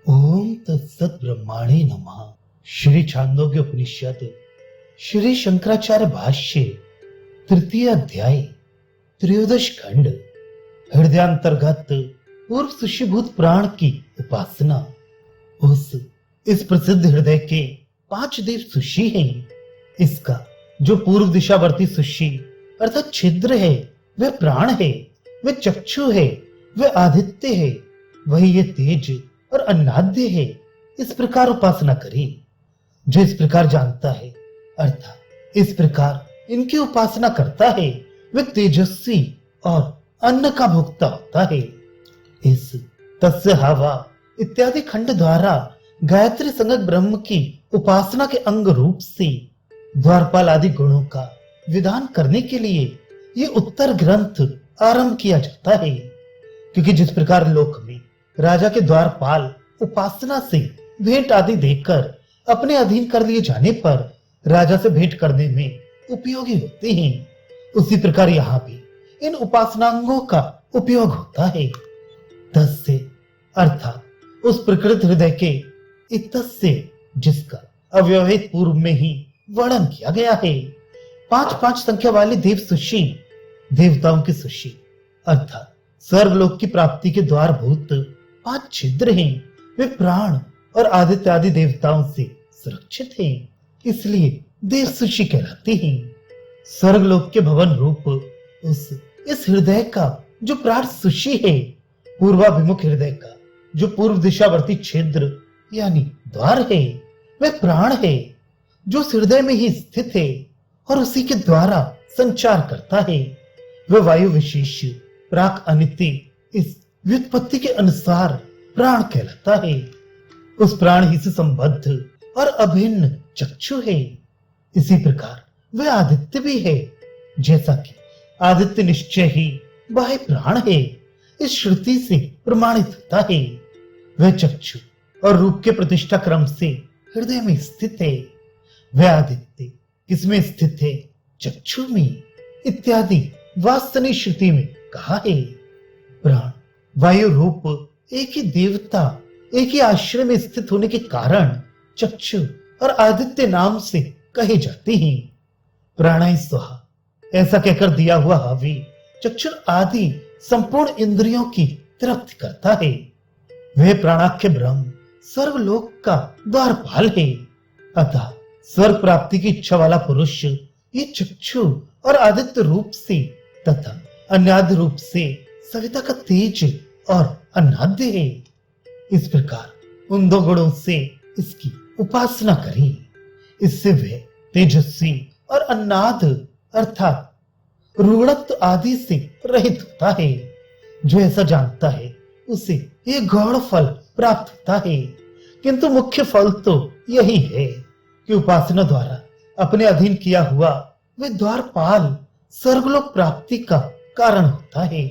ओम तत्सत ब्रह्माणे नमः। श्री छांदोग्य उपनिषद श्री शंकराचार्य भाष्य तृतीय अध्याय त्रयोदश खंड हृदयांतर्गत पूर्व सुषिभूत प्राण की उपासना। इस प्रसिद्ध हृदय के 5 देव सुषि हैं। इसका जो पूर्व दिशावर्ती सुषि अर्थात छिद्र है वह प्राण है, वह चक्षु है, वह आदित्य है, वही ये तेज और अन्नाद्य है। इस प्रकार उपासना करें। जो इस प्रकार जानता है अर्थात इस प्रकार इनकी उपासना करता है वह तेजस्वी और अन्न का भोक्ता होता है। इस तस्य हवा इत्यादि खंड द्वारा गायत्री संगत ब्रह्म की उपासना के अंग रूप से द्वारपाल आदि गुणों का विधान करने के लिए ये उत्तर ग्रंथ आरंभ किया जाता है। क्योंकि जिस प्रकार लोक में राजा के द्वारपाल उपासना से भेंट आदि देकर अपने अधीन कर लिए जाने पर राजा से भेंट करने में उपयोगी होते हैं, उसी प्रकार यहाँ भी इन उपासनांगों का उपयोग होता है। तस्य अर्थात उस प्रकृत हृदय के इतस्य जिसका अव्यवहित पूर्व में ही वर्णन किया गया है। 5 संख्या वाले देव सुषि देवताओं के सुषि अर्थात स्वर्गलोक की प्राप्ति के द्वारभूत 5 छिद्र हैं। वे प्राण और आदित्य आदि देवताओं से सुरक्षित हैं, इसलिए देव सुषि कहलाते हैं। स्वर्गलोक के भवन रूप इस हृदय का जो प्राण सुषि है, पूर्वाभिमुख हृदय का जो पूर्व दिशावर्ती छिद्र यानी द्वार है, वह प्राण है जो उस हृदय में ही स्थित है और उसी के द्वारा संचार करता है। वह वायु विशेष प्राक अनिति इस व्युत्पत्ति के अनुसार प्राण कहलाता है। उस प्राण ही से संबद्ध और अभिन्न चक्षु है। इसी प्रकार वह आदित्य भी है, जैसा कि आदित्य निश्चय ही बाह्य प्राण है, इस श्रुति से प्रमाणित होता है। वह चक्षु और रूप के प्रतिष्ठा क्रम से हृदय में स्थित है। वह आदित्य किसमें स्थित है? चक्षु में इत्यादि वास्तनी श्रुति में कहा है। प्राण वायु रूप एक ही देवता एक ही आश्रय में स्थित होने के कारण चक्षु और आदित्य नाम से कहे जाते हैं। प्राणाय स्वाहा ऐसा कहकर दिया हुआ हवि चक्षु आदि संपूर्ण इंद्रियों की तृप्ति करता है। वह प्राणाख्य ब्रह्म स्वर्गलोक का द्वारपाल है। अतः स्वर्ग प्राप्ति की इच्छा वाला पुरुष ये चक्षु और आदित्य रूप से तथा अन्याद्य रूप से सविता का तेज और अन्नाद्य है। इस प्रकार उन 2 गुणों से इसकी उपासना करें। इससे वह तेजस्वी और अन्नाद अर्थात रुग्णत्व आदि से रहित होता है। जो ऐसा जानता है उसे ये गौण फल प्राप्त होता है। किंतु मुख्य फल तो यही है कि उपासना द्वारा अपने अधीन किया हुआ वह द्वारपाल स्वर्गलोक प्राप्ति का कारण होता है।